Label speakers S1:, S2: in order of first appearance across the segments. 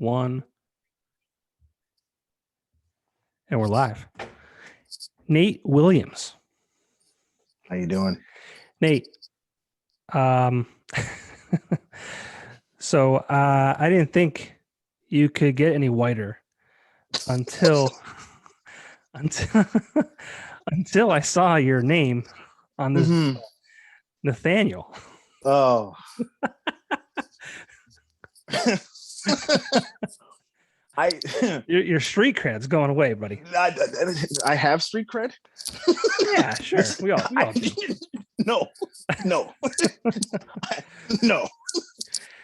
S1: 1. And we're live. Nate Williams.
S2: How you doing?
S1: Nate. So I didn't think you could get any whiter until until I saw your name on this Nathaniel.
S2: Oh.
S1: Your street cred's going away, buddy.
S2: I have street cred.
S1: Yeah, sure. We all do.
S2: No.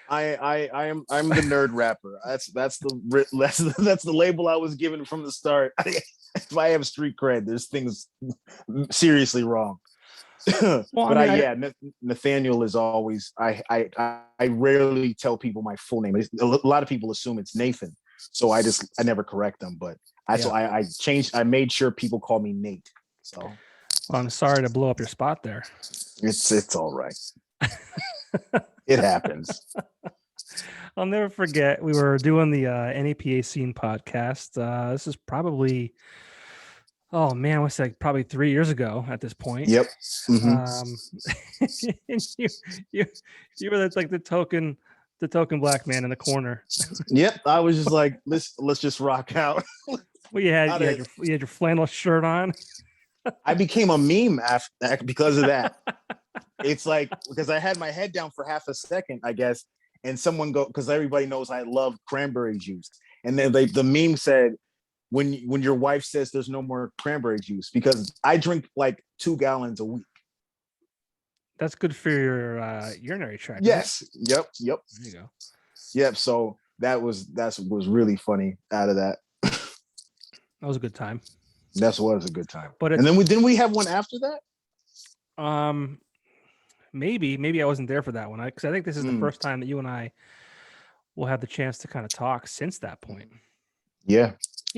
S2: I'm the nerd rapper. That's the label I was given from the start. If I have street cred, there's things seriously wrong. Nathaniel is always. I rarely tell people my full name. A lot of people assume it's Nathan, so I never correct them. But I changed. I made sure people call me Nate. So,
S1: well, I'm sorry to blow up your spot there.
S2: It's all right. It happens.
S1: I'll never forget. We were doing the NAPA Scene podcast. This is probably. Oh man, what's like probably 3 years ago at this point.
S2: Yep.
S1: Mm-hmm. And you were like the token black man in the corner.
S2: Yep. I was just like, let's just rock out.
S1: Well, you had your flannel shirt on.
S2: I became a meme because of that. It's like because I had my head down for half a second, I guess, and someone because everybody knows I love cranberry juice, and then the meme said, when your wife says there's no more cranberry juice, because I drink like 2 gallons a week.
S1: That's good for your urinary tract.
S2: Yes. Right? Yep.
S1: There you go.
S2: Yep. So that was really funny out of that.
S1: That was a good time.
S2: That was a good time.
S1: But
S2: and then didn't we have one after that?
S1: Maybe I wasn't there for that one. Because I think this is the first time that you and I will have the chance to kind of talk since that point.
S2: Yeah.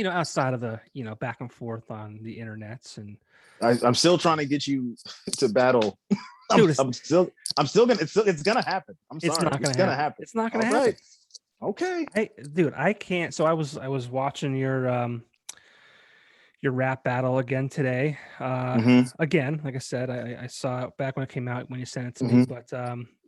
S1: Outside of the, back and forth on the internets, and
S2: I'm still trying to get you to battle.
S1: Dude,
S2: it's gonna happen. I'm sorry.
S1: It's gonna happen. It's not gonna happen.
S2: Right. Okay.
S1: I can't. So I was watching your rap battle again today. Again, like I said, I saw it back when it came out when you sent it to me, but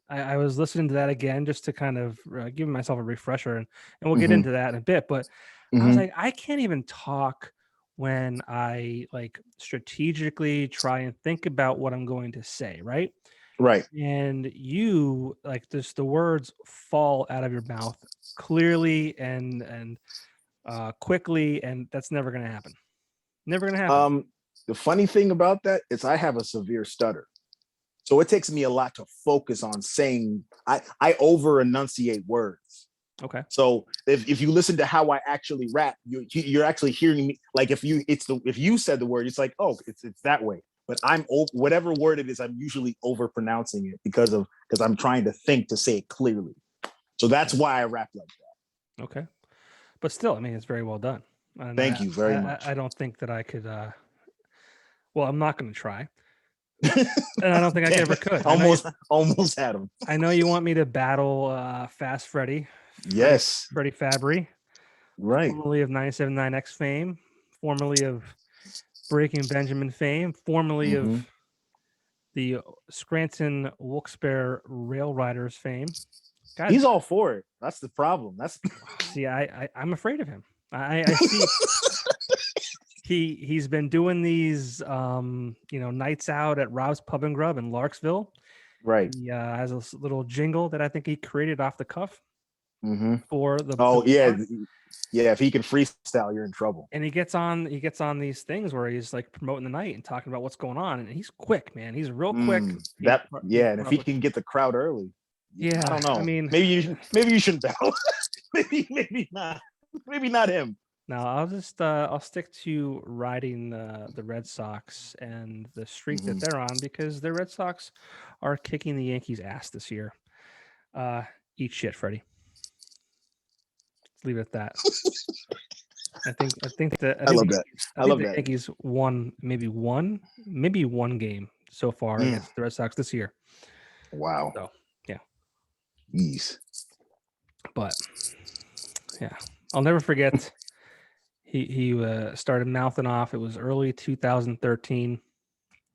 S1: I was listening to that again just to kind of give myself a refresher, and we'll get into that in a bit, but. I was like, I can't even talk when I like strategically try and think about what I'm going to say, right?
S2: Right.
S1: And you like just the words fall out of your mouth clearly and quickly, and that's never going to happen. Never going to happen.
S2: The funny thing about that is I have a severe stutter. So it takes me a lot to focus on saying, I over enunciate words.
S1: Okay.
S2: So if you listen to how I actually rap, you're actually hearing me. Like if you said the word, it's like, oh, it's that way. But whatever word it is, I'm usually over pronouncing it because I'm trying to think to say it clearly. So that's why I rap like that.
S1: Okay. But still, I mean, it's very well done. And
S2: Thank you very much.
S1: I don't think that I could. Well, I'm not going to try. And I don't think I ever could.
S2: Almost had him.
S1: I know you want me to battle Fast Freddy.
S2: Yes.
S1: Freddie Fabry.
S2: Right.
S1: Formerly of 97.9X fame. Formerly of Breaking Benjamin fame. Formerly of the Scranton Wilkes-Barre Rail Riders fame.
S2: Guys, he's all for it. That's the problem.
S1: See, I'm afraid of him. I see. He's been doing these, nights out at Rob's Pub and Grub in Larksville.
S2: Right.
S1: He has a little jingle that I think he created off the cuff for the.
S2: Yeah. If he can freestyle, you're in trouble.
S1: And he gets on these things where he's like promoting the night and talking about what's going on, and he's quick, man. He's real quick.
S2: And if he can get the crowd early.
S1: Yeah,
S2: I don't know.
S1: I mean,
S2: maybe you shouldn't battle. maybe not. Maybe not him.
S1: No, I'll just I'll stick to riding the Red Sox and the streak that they're on, because the Red Sox are kicking the Yankees' ass this year. Eat shit, Freddie. Let's leave it at that. I think the Yankees won maybe one game so far against the Red Sox this year.
S2: Wow.
S1: So yeah.
S2: Jeez.
S1: But Yeah, I'll never forget. He started mouthing off. It was early 2013.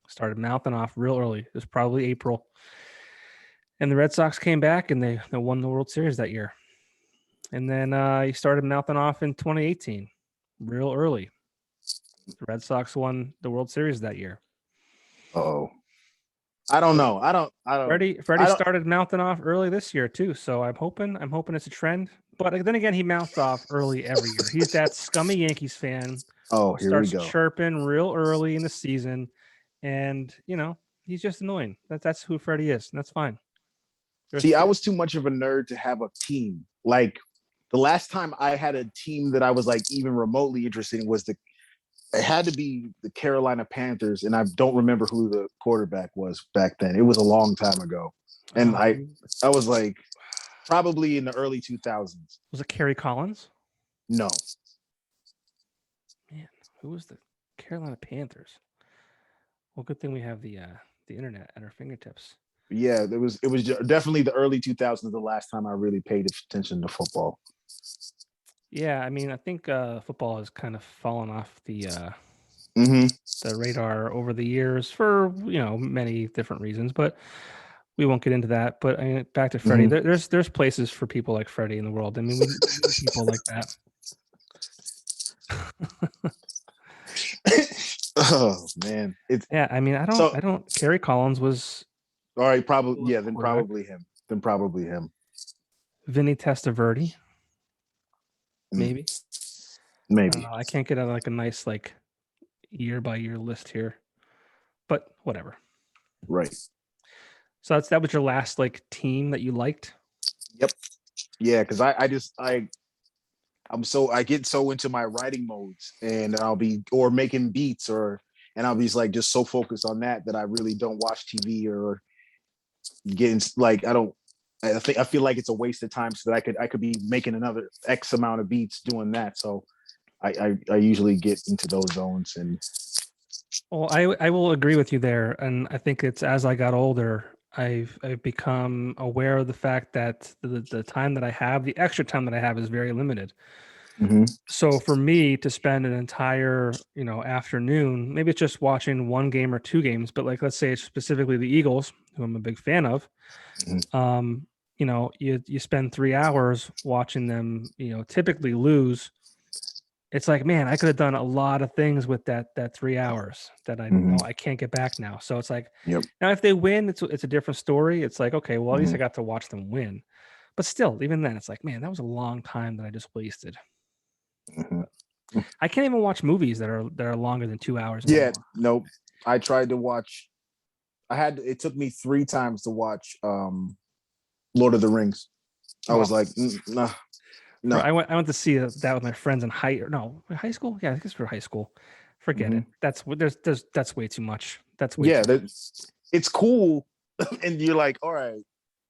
S1: Started mouthing off real early. It was probably April, and the Red Sox came back and they won the World Series that year. And then he started mouthing off in 2018, real early. The Red Sox won the World Series that year.
S2: Oh, I don't know.
S1: Freddie started mouthing off early this year too, so I'm hoping it's a trend. But then again, he mounts off early every year. He's that scummy Yankees fan.
S2: Oh,
S1: Who
S2: here we
S1: starts
S2: go.
S1: chirping real early in the season, and he's just annoying. That's who Freddie is, and that's fine.
S2: See, I was too much of a nerd to have a team. Like the last time I had a team that I was like even remotely interested in was it had to be the Carolina Panthers, and I don't remember who the quarterback was back then. It was a long time ago, and I was like probably in the early 2000s.
S1: Was it Kerry Collins?
S2: No.
S1: Man, who was the Carolina Panthers? Well, good thing we have the internet at our fingertips.
S2: Yeah, it was definitely the early 2000s. The last time I really paid attention to football.
S1: Yeah, I mean, I think football has kind of fallen off the radar over the years for many different reasons, but we won't get into that. But I mean, back to Freddie. There's places for people like Freddie in the world. I mean, we need people like that.
S2: Oh man,
S1: I mean, I don't. Kerry Collins was
S2: all right. Probably Then probably him.
S1: Vinny Testaverde. Maybe. I can't get like a nice like year by year list here, but whatever.
S2: Right.
S1: So that was your last like team that you liked?
S2: Yep. Yeah, because I get so into my writing modes, and I'll be making beats and I'll be like just so focused on that I really don't watch TV or getting like I feel like it's a waste of time so that I could be making another X amount of beats doing that. So I usually get into those zones. And
S1: well, I will agree with you there, and I think it's as I got older, I've become aware of the fact that the time that I have, the extra time that I have, is very limited. So for me to spend an entire afternoon, maybe it's just watching one game or two games, but like let's say it's specifically the Eagles, who I'm a big fan of. You spend 3 hours watching them, typically lose. It's like, man, I could have done a lot of things with that 3 hours that I know I can't get back now. So it's like, now if they win, it's a different story. It's like, okay, well, at least I got to watch them win. But still, even then, it's like, man, that was a long time that I just wasted. I can't even watch movies that are longer than 2 hours.
S2: Yeah, nope. I tried to watch. It took me 3 times to watch Lord of the Rings. I was like, nah. No,
S1: I went to see that with my friends in high school. Yeah, I guess for high school. Forget it. That's way too much. That's way too much.
S2: It's cool, and you're like, all right.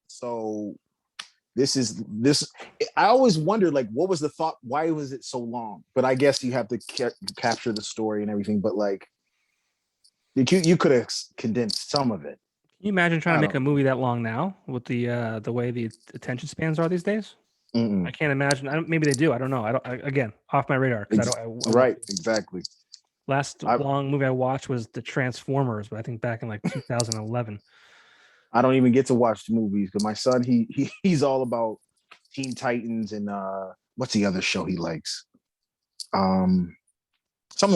S2: So this. I always wondered, like, what was the thought? Why was it so long? But I guess you have to capture the story and everything. But like, you could have condensed some of it.
S1: Can you imagine trying to make a movie that long now with the way the attention spans are these days? I can't imagine. Maybe they do. I don't know. Again, off my radar.
S2: Right. Exactly.
S1: Last long movie I watched was the Transformers, but I think back in like 2011.
S2: I don't even get to watch the movies because my son he's all about Teen Titans and what's the other show he likes? Someone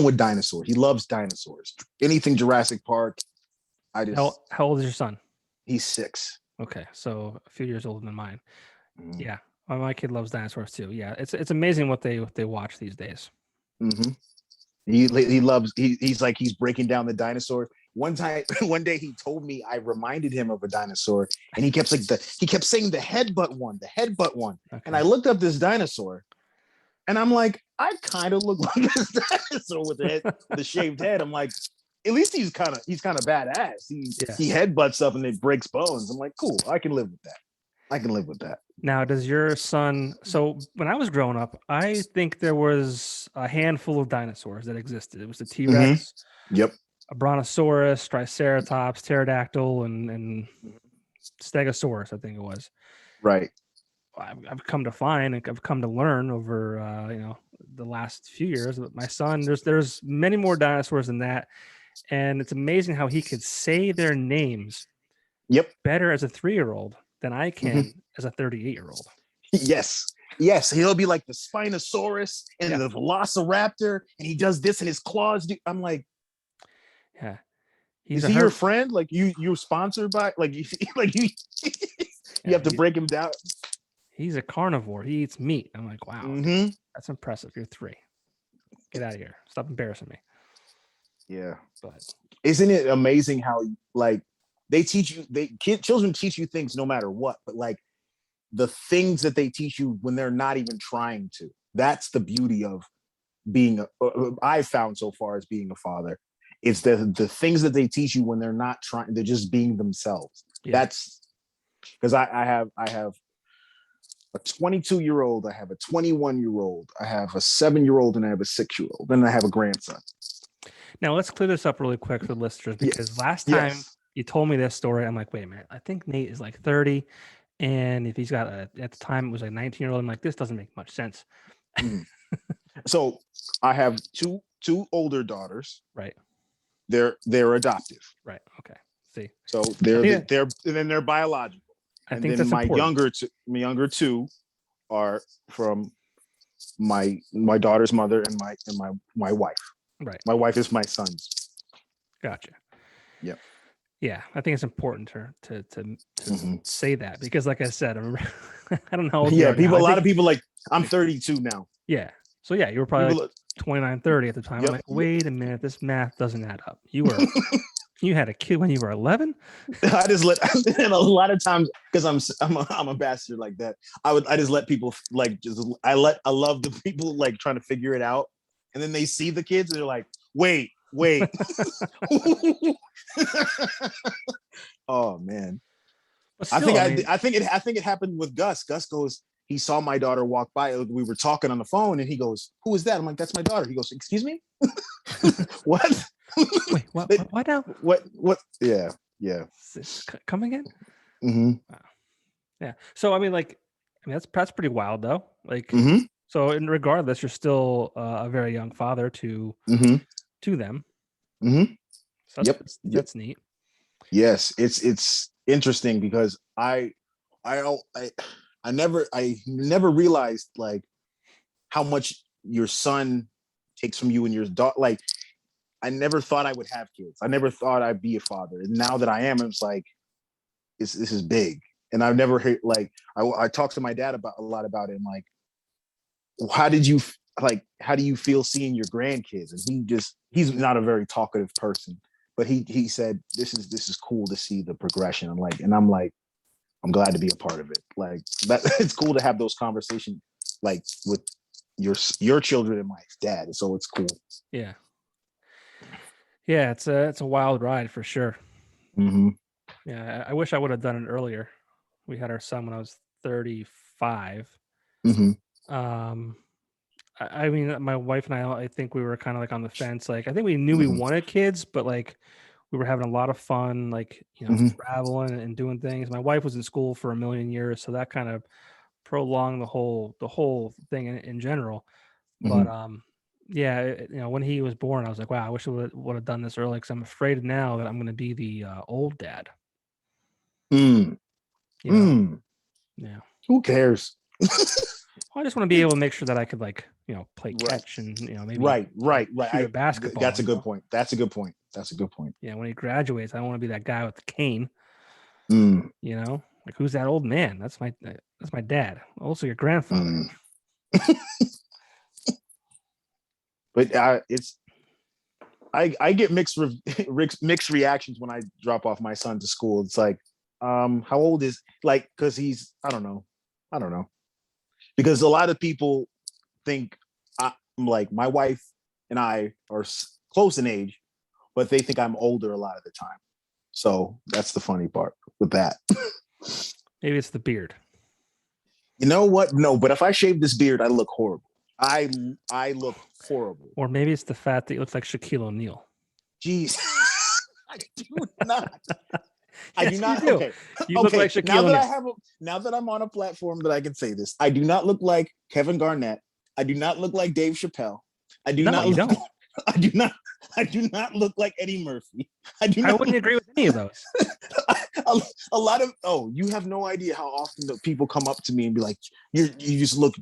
S2: with dinosaurs. He loves dinosaurs. Anything Jurassic Park.
S1: How old is your son?
S2: He's 6.
S1: Okay, so a few years older than mine. Yeah, my kid loves dinosaurs too. Yeah, it's amazing what they watch these days.
S2: He loves. He's like he's breaking down the dinosaur. One day he told me I reminded him of a dinosaur, and he kept saying the headbutt one, okay. And I looked up this dinosaur, and I'm like, I kind of look like this dinosaur with the shaved head. I'm like, at least he's kind of badass. He headbutts stuff and it breaks bones. I'm like, cool, I can live with that.
S1: Now, does your son? So when I was growing up, I think there was a handful of dinosaurs that existed. It was the T-Rex.
S2: Yep.
S1: A Brontosaurus, Triceratops, Pterodactyl, and Stegosaurus, I think it was.
S2: Right.
S1: I've come to find, and I've come to learn over the last few years that my son, there's many more dinosaurs than that, and it's amazing how he could say their names
S2: Yep.
S1: better as a 3-year-old than I can
S2: Mm-hmm.
S1: as a 38-year-old.
S2: Yes. Yes. He'll be like the Spinosaurus and the Velociraptor, and he does this in his claws. I'm like,
S1: yeah,
S2: is he your friend? Like you're sponsored by like you you have to break him down.
S1: He's a carnivore. He eats meat. I'm like, wow,
S2: mm-hmm.
S1: that's impressive. You're 3. Get out of here. Stop embarrassing me.
S2: Yeah.
S1: But
S2: isn't it amazing how like they teach you, children teach you things no matter what, but like the things that they teach you when they're not even trying to. That's the beauty of being I've found so far as being a father. It's the things that they teach you when they're not trying, they're just being themselves. Yeah. That's because I have a 22-year-old, I have a 21-year-old, I have a 7-year-old, and I have a 6-year-old, and I have a grandson.
S1: Now let's clear this up really quick for the listeners, because last time you told me this story, I'm like, wait a minute, I think Nate is like 30, and if he's got at the time it was like 19-year-old, I'm like, this doesn't make much sense.
S2: So I have two older daughters.
S1: Right.
S2: They're adoptive.
S1: Right. Okay. See.
S2: So they're and then they're biological.
S1: I think that's
S2: my
S1: important.
S2: younger two are from my daughter's mother and my wife.
S1: Right.
S2: My wife is my son's.
S1: Gotcha.
S2: Yep.
S1: Yeah, I think it's important to say that, because, like I said, I remember, I don't know how old you are
S2: people.
S1: Now.
S2: A lot of people like, I'm 32 now.
S1: Yeah. So yeah, you were probably like 29, 30 at the time. Yep. I'm like, wait a minute, this math doesn't add up. You were you had a kid when you were 11?
S2: I just let, and a lot of times, because I'm a bastard like that, I just let people like, I love the people like trying to figure it out, and then they see the kids and they're like, wait. Oh man. Still, I think it happened with Gus. Gus goes, he saw my daughter walk by. We were talking on the phone, and he goes, "Who is that?" I'm like, "That's my daughter." He goes, "Excuse me." What?
S1: Wait, what now?
S2: What? Yeah.
S1: Come again?
S2: Mm-hmm.
S1: Wow. Yeah. So I mean, that's pretty wild though. Like, so regardless, you're still a very young father to them. So that's neat.
S2: Yes, it's interesting because I never realized like how much your son takes from you and your daughter. Like, I never thought I would have kids. I never thought I'd be a father. And now that I am, it's like, this is big. And I've never heard, like, I talked to my dad a lot about it. And like, how do you feel seeing your grandkids? And he's not a very talkative person, but he said, this is cool to see the progression. And I'm like, I'm glad to be a part of it. Like, that it's cool to have those conversations like with your children and my dad. So it's cool.
S1: Yeah. Yeah, it's a wild ride for sure.
S2: Mm-hmm.
S1: Yeah, I wish I would have done it earlier. We had our son when I was 35. I mean, my wife and I think we were kind of like on the fence. Like, I think we knew we wanted kids, but like we were having a lot of fun, like, traveling and doing things. My wife was in school for a million years, so that kind of prolonged the whole thing in general. But yeah, when he was born, I was like, wow, I wish I would have done this early, because I'm afraid now that I'm going to be the old dad. Yeah.
S2: Who cares?
S1: I just want to be able to make sure that I could, like, play catch and maybe
S2: right.
S1: shoot a basketball.
S2: That's a good point.
S1: Yeah, when he graduates, I don't want to be that guy with the cane. Like, who's that old man? That's my dad. Also your grandfather.
S2: But I get mixed reactions when I drop off my son to school. It's like, how old is, like, because he's, I don't know, because a lot of people think I'm like, my wife and I are close in age, but they think I'm older a lot of the time. So that's the funny part with that.
S1: Maybe it's the beard.
S2: You know what? No, but if I shave this beard, I look horrible. I look horrible.
S1: Or maybe it's the fact that he looks like Shaquille O'Neal.
S2: Jeez. I do not. I do
S1: Yes, you
S2: not.
S1: do.
S2: Okay.
S1: You look like
S2: Now
S1: Shaquille
S2: that
S1: O'Neal.
S2: now that I'm on a platform that I can say this, I do not look like Kevin Garnett. I do not look like Dave Chappelle. I do
S1: No,
S2: not
S1: you
S2: look.
S1: don't.
S2: I do not. I do not look like Eddie Murphy. I do
S1: I
S2: not.
S1: wouldn't agree with any of those.
S2: A lot of you have no idea how often the people come up to me and be like, you just look.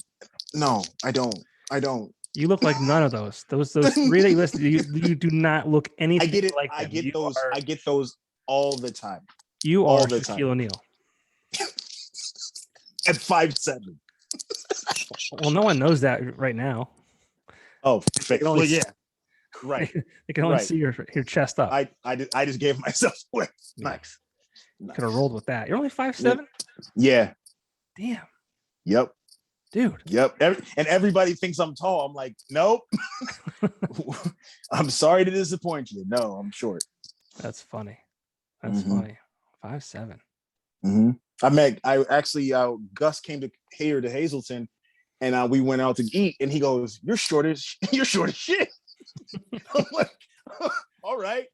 S2: No, I don't. I don't.
S1: You look like none of those. Those three that you listed, you do not look
S2: I
S1: anything
S2: get it.
S1: like
S2: I
S1: them.
S2: get those. I get those all the time.
S1: You
S2: All
S1: are
S2: the time.
S1: Shaquille O'Neal.
S2: At 5'7".
S1: Well, no one knows that right now.
S2: Oh, perfect. Well, yeah. Right.
S1: They can only
S2: Right.
S1: see your chest up.
S2: I just gave myself away. Nice.
S1: Could have rolled with that. You're only 5'7"?
S2: Yeah.
S1: Damn.
S2: Yep.
S1: Dude.
S2: Yep. And everybody thinks I'm tall. I'm like, nope. I'm sorry to disappoint you. No, I'm short.
S1: That's funny. That's funny. 5'7".
S2: I actually Gus came here to Hazleton, and we went out to eat, and he goes, you're short as shit. I'm like, all right.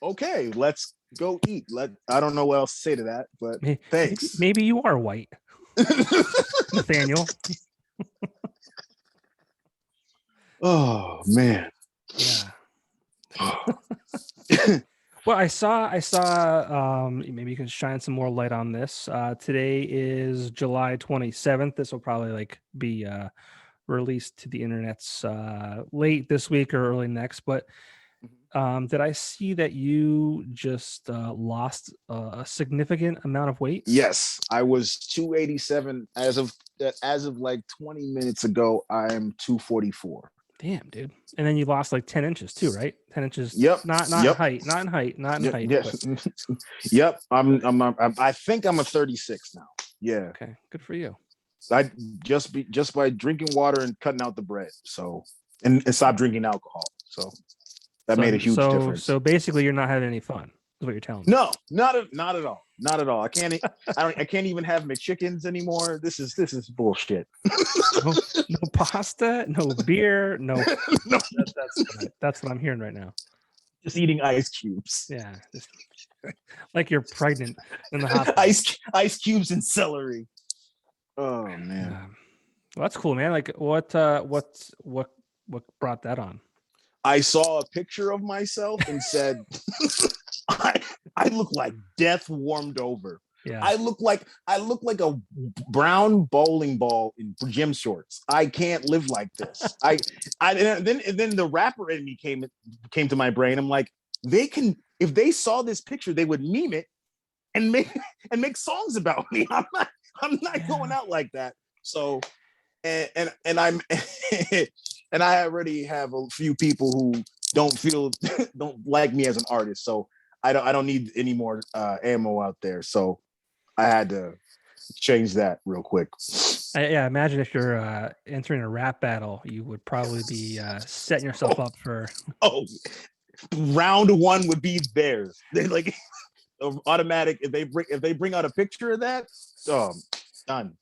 S2: Okay, let's go eat. I don't know what else to say to that, but thanks.
S1: Maybe you are white. Nathaniel.
S2: Oh man.
S1: Yeah. Well, I saw maybe you can shine some more light on this. Today is July 27th. This will probably be released to the internet's late this week or early next, but did I see that you just lost a significant amount of weight?
S2: Yes, I was 287 as of like 20 minutes ago. I'm 244.
S1: Damn, dude. And then you lost like 10 inches too, right? 10 inches.
S2: Yep.
S1: Not
S2: yep.
S1: height, not in height.
S2: Yes.
S1: But...
S2: Yep. I think I'm a 36 now. Yeah.
S1: Okay. Good for you.
S2: I just by drinking water and cutting out the bread. So and stop drinking alcohol. So that made a huge difference.
S1: So basically, you're not having any fun. Is what you're telling me?
S2: No, not at all. Not at all. I can't even have McChickens anymore. This is bullshit.
S1: No pasta, no beer, no.
S2: No.
S1: That's what I'm hearing right now.
S2: Just eating ice cubes.
S1: Yeah, like you're pregnant in the hospital.
S2: Ice cubes and celery. Oh man.
S1: Well, that's cool, man. Like what brought that on?
S2: I saw a picture of myself and said, I look like death warmed over.
S1: Yeah.
S2: I look like a brown bowling ball in gym shorts. I can't live like this. And then the rapper in me came to my brain. I'm like, if they saw this picture, they would meme it and make songs about me. I'm not going out like that. So and I'm and I already have a few people who don't like me as an artist. So I don't need any more ammo out there. So I had to change that real quick.
S1: Yeah, imagine if you're entering a rap battle, you would probably be setting yourself up for.
S2: Oh, round one would be theirs. They like automatic. If they bring out a picture of that, done.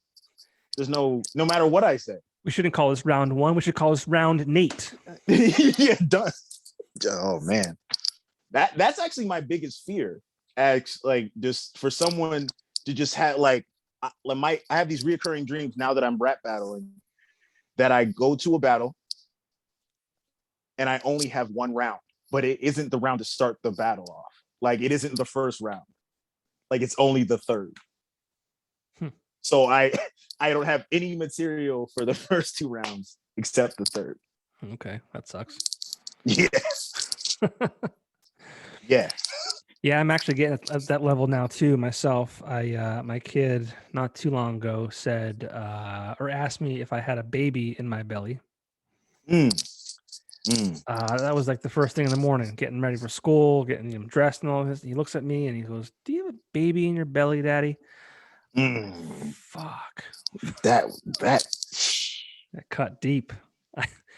S2: There's no matter what I say.
S1: We shouldn't call this round one. We should call this round Nate.
S2: Yeah, done. Oh man, that's actually my biggest fear. Like just for someone to just have I have these reoccurring dreams now that I'm rap battling, that I go to a battle and I only have one round, but it isn't the round to start the battle off. Like it isn't the first round. Like it's only the third. So I don't have any material for the first two rounds except the third.
S1: Okay, that sucks.
S2: Yeah. Yeah.
S1: Yeah, I'm actually getting at that level now too myself. My kid not too long ago said or asked me if I had a baby in my belly. That was like the first thing in the morning, getting ready for school, getting him dressed and all this. He looks at me and he goes, "Do you have a baby in your belly, Daddy?" Fuck.
S2: That
S1: cut deep.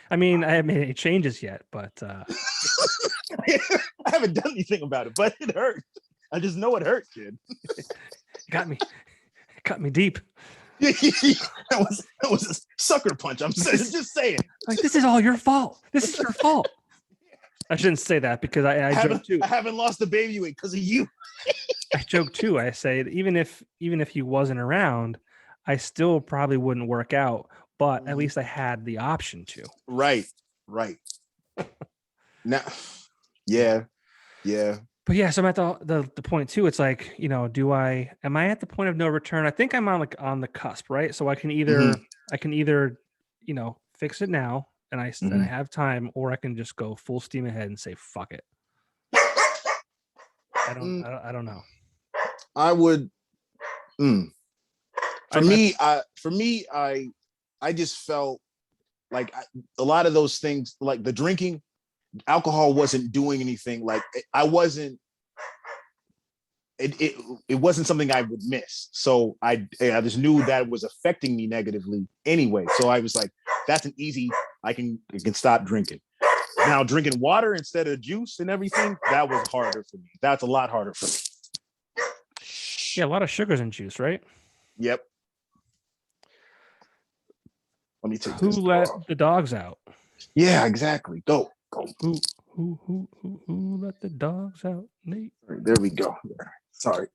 S1: I mean, I haven't made any changes yet, but
S2: I haven't done anything about it, but it hurt. I just know it hurt, kid.
S1: Got me. It cut me deep.
S2: That was a sucker punch. I'm just saying.
S1: Like, this is all your fault. This is your fault. I shouldn't say that because I joke too.
S2: I haven't lost the baby weight because of you.
S1: I joke too. I say even if he wasn't around, I still probably wouldn't work out, but at least I had the option to.
S2: Right. Now, yeah.
S1: But yeah, so I'm at the point too. It's like, you know, am I at the point of no return? I think I'm on the cusp, right? So I can either you know, fix it now and I have time, or I can just go full steam ahead and say fuck it. I don't know.
S2: I would. For me, I just felt like a lot of those things, like the drinking, alcohol wasn't doing anything. Like I wasn't. It wasn't something I would miss. So I just knew that it was affecting me negatively anyway. So I was like, that's an easy. I can stop drinking. Now drinking water instead of juice and everything, that was harder for me. That's a lot harder for me.
S1: Yeah, a lot of sugars in juice, right?
S2: Yep. Let me take
S1: Who let the dogs out?
S2: Yeah, exactly. Go.
S1: Who let the dogs out, Nate?
S2: There we go. Sorry.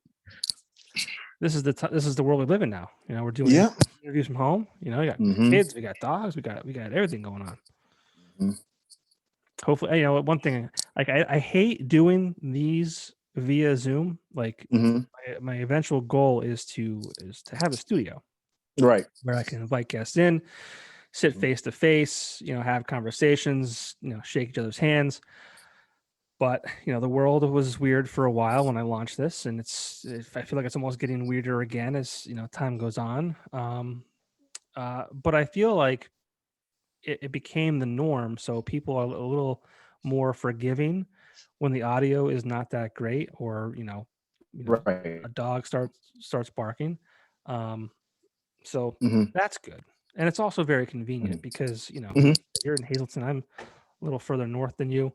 S1: This is the world we live in now. You know, we're doing interviews from home. You know, you got kids, we got dogs, we got everything going on. Mm-hmm. Hopefully, you know, one thing, like I hate doing these via Zoom. Like my eventual goal is to have a studio,
S2: right,
S1: where I can invite guests in, sit face to face, you know, have conversations, you know, shake each other's hands. But, you know, the world was weird for a while when I launched this, and I feel like it's almost getting weirder again as, you know, time goes on. But I feel like it became the norm, so people are a little more forgiving when the audio is not that great, or
S2: right.
S1: a dog starts barking. So that's good, and it's also very convenient because you're in Hazleton, I'm a little further north than you.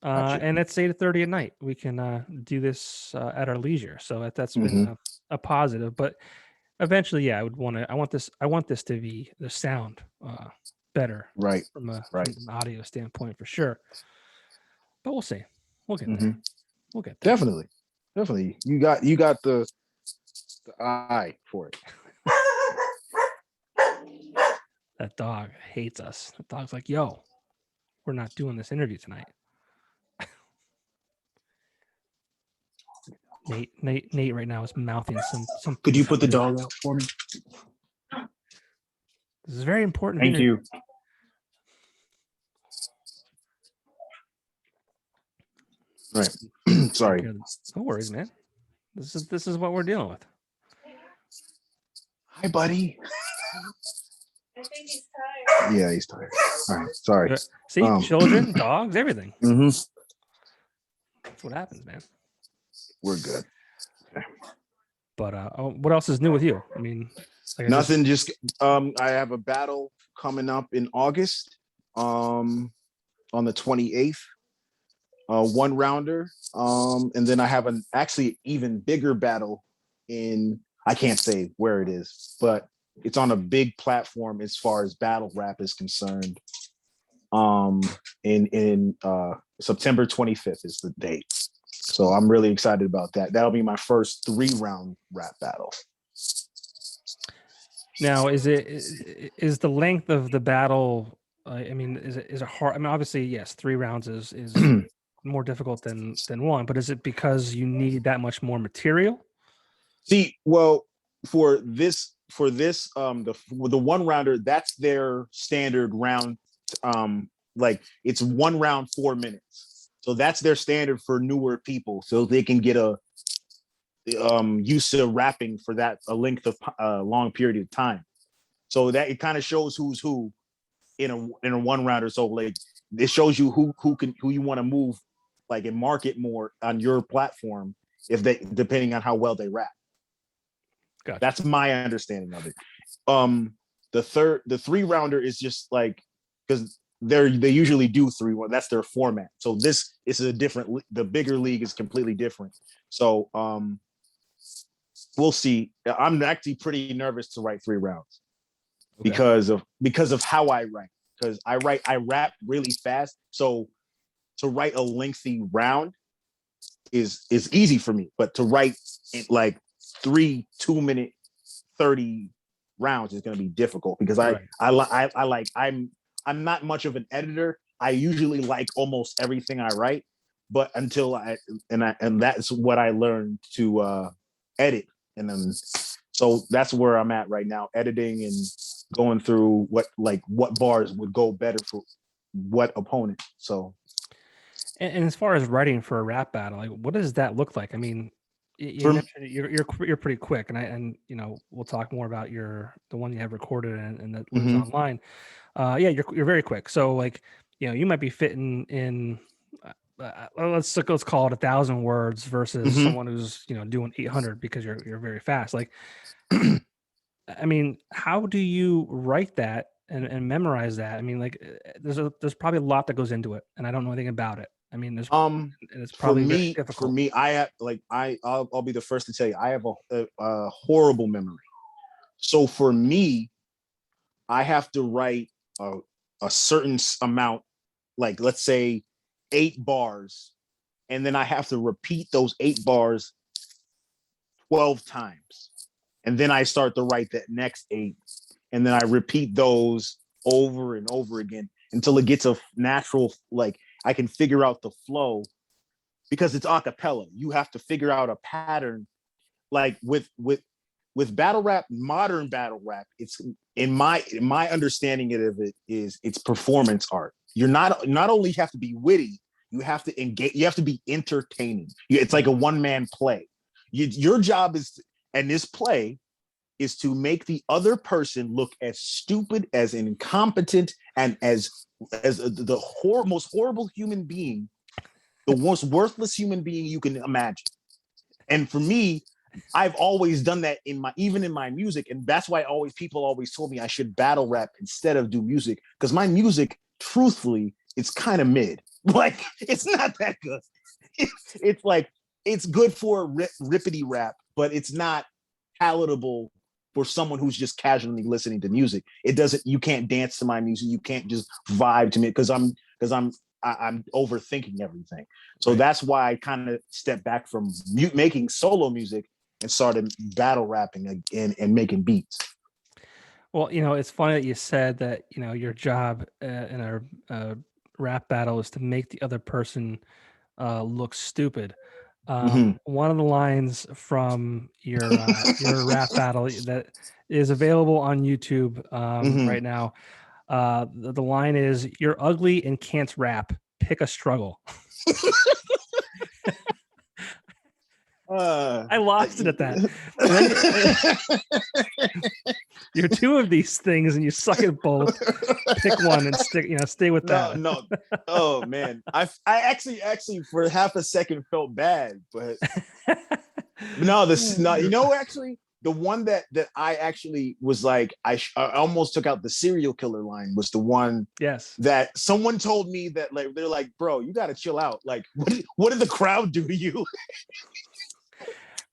S1: And it's 8:30 at night. We can do this at our leisure, so that's been a positive. But eventually, yeah, I want this to be the sound better,
S2: right,
S1: from an audio standpoint for sure. But we'll see. We'll get there. We'll get there.
S2: Definitely. You got the eye for it.
S1: That dog hates us. The dog's like, "Yo, we're not doing this interview tonight." Nate right now is mouthing some.
S2: Could you put the dog out for me?
S1: This is very important.
S2: Thank you. Right. Sorry.
S1: No worries, man. This is what we're dealing with.
S2: Hi, buddy. I think he's tired. Yeah, he's tired. All right. Sorry.
S1: See, children, dogs, everything. That's what happens, man.
S2: We're good.
S1: Okay. But what else is new with you? I mean,
S2: nothing. Just I have a battle coming up in August, on the 28th, 1-rounder, and then I have an actually even bigger battle I can't say where it is, but it's on a big platform as far as battle rap is concerned. In September 25th is the date. So I'm really excited about that. That'll be my first 3-round rap battle.
S1: Now, is the length of the battle? I mean, is it hard? I mean, obviously, yes, 3 rounds is more difficult than 1. But is it because you need that much more material?
S2: See, well, for this, the 1-rounder, that's their standard round. Like it's 1 round, 4 minutes. So that's their standard for newer people, so they can get used to rapping for a length of long period of time. So that it kind of shows who's who in a 1-rounder. So like it shows you who you want to move, like, and market more on your platform depending on how well they rap.
S1: Gotcha.
S2: That's my understanding of it. The 3-rounder is just like, because they usually do 3-1. That's their format. So this is a different. The bigger league is completely different. So we'll see. I'm actually pretty nervous to write 3 rounds because of how I write. Because I rap really fast. So to write a lengthy round is easy for me, but to write like 3 2-minute 30 rounds is going to be difficult because I'm not much of an editor. I usually like almost everything I write, but and that's what I learned to edit, and then so that's where I'm at right now, editing and going through what bars would go better for what opponent. So,
S1: and as far as writing for a rap battle, like what does that look like? I mean, you mentioned you're pretty quick, and we'll talk more about the one you have recorded and that lives online. Yeah, you're very quick. So like, you might be fitting in. Let's call it 1,000 words versus someone who's doing 800 because you're very fast. Like, I mean, how do you write that and memorize that? I mean, like, there's probably a lot that goes into it, and I don't know anything about it. I mean, it's probably very difficult.
S2: For me, I have I'll be the first to tell you, I have a horrible memory. So for me, I have to write a certain amount, like let's say 8 bars, and then I have to repeat those 8 bars 12 times. And then I start to write that next 8. And then I repeat those over and over again until it gets a natural, like I can figure out the flow, because it's a cappella. You have to figure out a pattern. Like with battle rap, modern battle rap, it's in my understanding of it is it's performance art. You're not only have to be witty, you have to engage, you have to be entertaining. It's like a one-man play. Your job is, and this play is to make the other person look as stupid, as incompetent, and as the most horrible human being, the most worthless human being you can imagine. And for me, I've always done that even in my music, and that's why people always told me I should battle rap instead of do music, because my music, truthfully, it's kind of mid. Like, it's not that good. It's like, it's good for rippity rap, but it's not palatable for someone who's just casually listening to music. You can't dance to my music. You can't just vibe to me because I'm overthinking everything. So right. That's why I kind of stepped back from making solo music and started battle rapping again and making beats.
S1: Well, it's funny that you said that, your job in a rap battle is to make the other person look stupid. One of the lines from your rap battle that is available on YouTube right now, the line is, "You're ugly and can't rap. Pick a struggle." I lost it at that. You're 2 of these things and you suck at both. Pick one and stay with that.
S2: No. Oh man. I actually for half a second felt bad, but no, actually the one that I actually was like, I almost took out the serial killer line was the one that someone told me that, like, they're like, bro, you got to chill out. Like, what did the crowd do to you?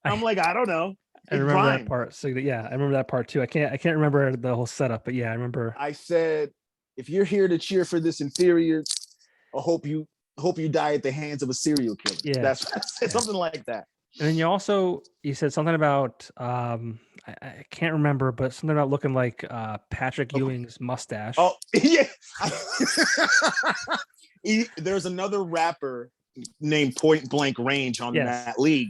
S2: I'm like, I don't know.
S1: I remember that part. So yeah, I remember that part too. I can't remember the whole setup, but yeah, I remember.
S2: I said, if you're here to cheer for this inferior, I hope you die at the hands of a serial killer. Yeah, that's something like that.
S1: And then you said something about I can't remember, but something about looking like Patrick Ewing's mustache.
S2: Oh yeah. There's another rapper named Point Blank Range on that league.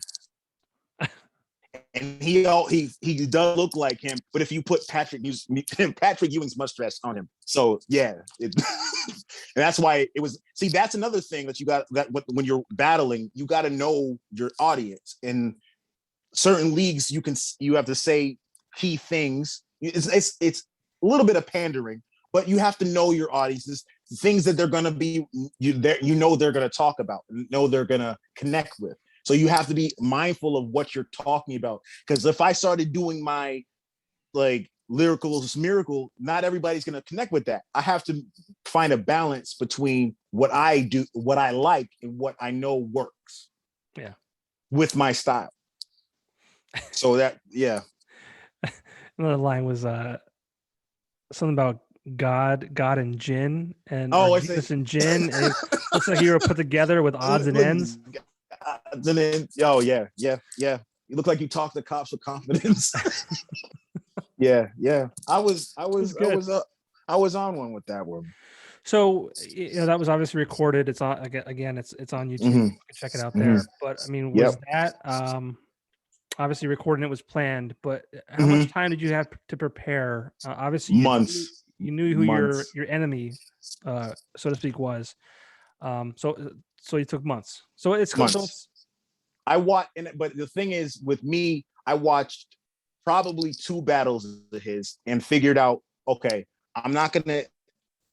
S2: And he does look like him, but if you put Patrick Ewing's mustache on him, so yeah, that's why it was. See, that's another thing that you got. When you're battling, you got to know your audience. In certain leagues, you have to say key things. It's a little bit of pandering, but you have to know your audiences, things that they're going to be. They're going to talk about, they're going to connect with. So you have to be mindful of what you're talking about. Because if I started doing my lyrical miracle, not everybody's going to connect with that. I have to find a balance between what I do, what I like, and what I know works.
S1: Yeah.
S2: With my style. So that, yeah.
S1: Another line was something about God and Jin, and or
S2: Oh, I say.
S1: Jesus and Jin, and it looks like you were put together with odds and ends.
S2: Oh yeah, yeah, yeah. You look like you talk to cops with confidence. Yeah, yeah.
S1: It was good.
S2: I was on one with that one.
S1: So that was obviously recorded. It's on again. It's on YouTube.
S2: Mm-hmm.
S1: You can check it out
S2: Mm-hmm.
S1: there. But I mean, was
S2: Yep.
S1: that obviously recording it was planned? But how much
S2: Mm-hmm.
S1: time did you have to prepare? Obviously,
S2: Months.
S1: you knew who
S2: Months.
S1: your enemy, so to speak, was. So you took months. So it's cool. So
S2: Months. I watched, but the thing is, with me, I watched probably 2 battles of his and figured out, okay, I'm not gonna,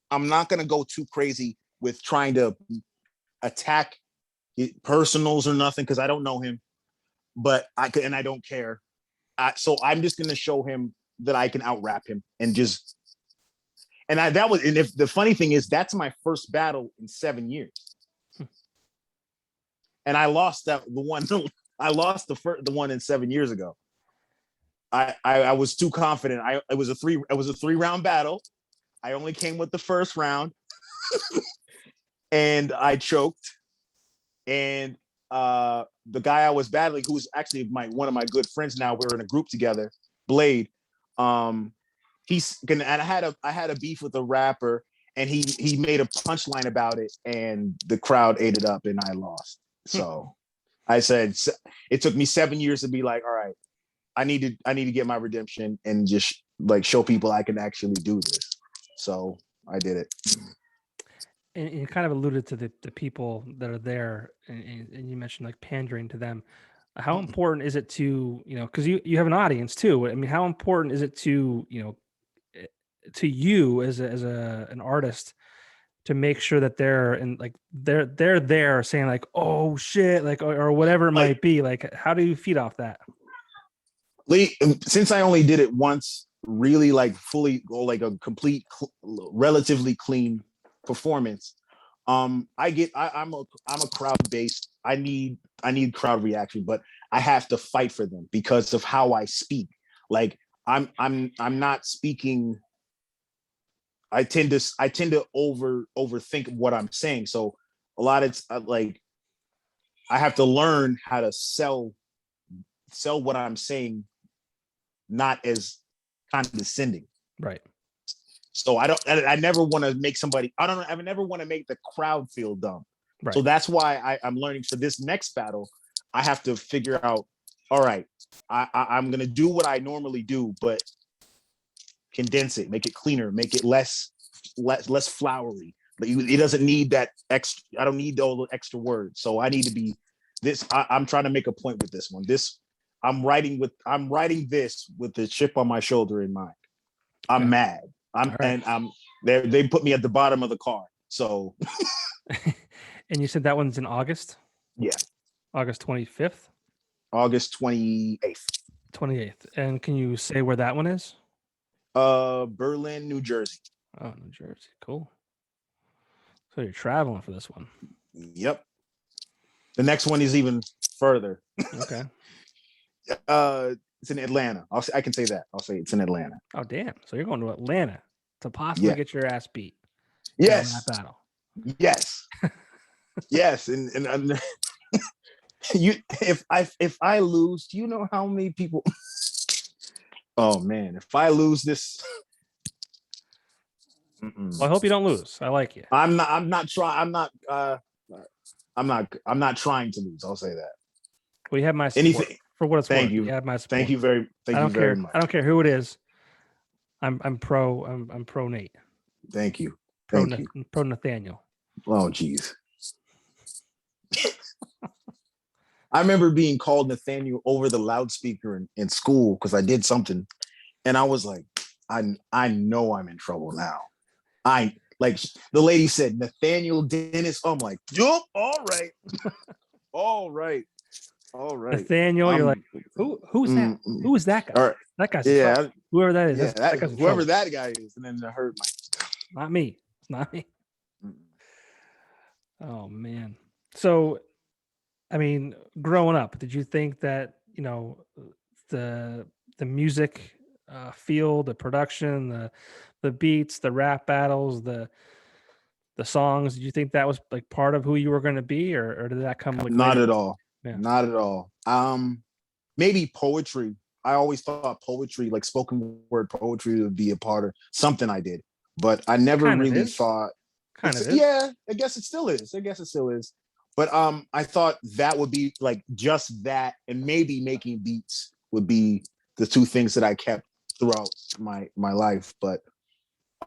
S2: I'm not gonna go too crazy with trying to attack personals or nothing because I don't know him, but I could, and I don't care. So I'm just gonna show him that I can out rap him and just, that was, and if the funny thing is, that's my first battle in 7 years, and I lost the one. I lost the one in 7 years ago. I was too confident. It was a 3-round battle. I only came with the first round, and I choked. And the guy I was battling, who's actually one of my good friends now, we're in a group together, Blade. He's gonna. And I had a beef with a rapper, and he made a punchline about it, and the crowd ate it up, and I lost. So I said it took me 7 years to be like, all right, I need to get my redemption and just like show people I can actually do this. So I did it.
S1: And you kind of alluded to the people that are there, and you mentioned like pandering to them. How important is it to, because you have an audience too. I mean, how important is it to, to you as an artist to make sure that they're there saying like, oh shit, like, or whatever it
S2: Like,
S1: might be. Like, how do you feed off that?
S2: since I only did it once, really like fully, or like a complete, relatively clean performance. I'm a crowd based. I need crowd reaction, but I have to fight for them because of how I speak. Like I'm not speaking. I tend to overthink what I'm saying. So a lot of it's like I have to learn how to sell what I'm saying, not as condescending.
S1: Right.
S2: So I never want to make somebody, I never want to make the crowd feel dumb.
S1: Right.
S2: So that's why I'm learning for this next battle. I have to figure out, all right, I'm going to do what I normally do, but condense it, make it cleaner, make it less flowery. It doesn't need that extra. I don't need all the extra words. So I need to be this. I'm trying to make a point with this one. I'm writing this with the chip on my shoulder in mind. I'm mad. They put me at the bottom of the car. So
S1: and you said that one's in August?
S2: Yeah.
S1: August 25th?
S2: August 28th.
S1: 28th. And can you say where that one is?
S2: Berlin, New Jersey.
S1: Oh, New Jersey. Cool. So you're traveling for this one.
S2: Yep. The next one is even further.
S1: Okay.
S2: It's in Atlanta. I can say that. I'll say it's in Atlanta.
S1: Oh, damn. So you're going to Atlanta to possibly get your ass beat.
S2: Yes.
S1: In that battle.
S2: Yes. Yes. And if I lose, do you know how many people? Oh man, if I lose this,
S1: well, I hope you don't lose. I like you.
S2: I'm not trying to lose. I'll say that.
S1: We have my support.
S2: Anything
S1: For what it's
S2: thank
S1: worth.
S2: you.
S1: You have my support.
S2: Thank you very much.
S1: I don't care who it is. I'm pro Nate.
S2: Thank you.
S1: Pro Nathaniel.
S2: Oh geez. I remember being called Nathaniel over the loudspeaker in school because I did something, and I was like, I know I'm in trouble now. Like the lady said, Nathaniel Dennis. I'm like, yup, all right, all right.
S1: Nathaniel, you're like, who's that? Who is that guy?
S2: All right.
S1: That guy's whoever that is.
S2: Whoever that guy is, and then I heard
S1: not me. It's not me. Oh man. So, I mean, growing up, did you think that the music feel, the production, the beats, the rap battles, the songs? Did you think that was like part of who you were going to be, or did that come like
S2: Not
S1: later?
S2: at all.
S1: Yeah,
S2: Not at all. Maybe poetry. I always thought poetry, like spoken word poetry, would be a part of something I did, but I never
S1: kind of
S2: really
S1: is.
S2: thought
S1: Kind
S2: it's,
S1: of is.
S2: yeah, I guess it still is. I guess it still is. But I thought that would be like just that, and maybe making beats would be the two things that I kept throughout my life. But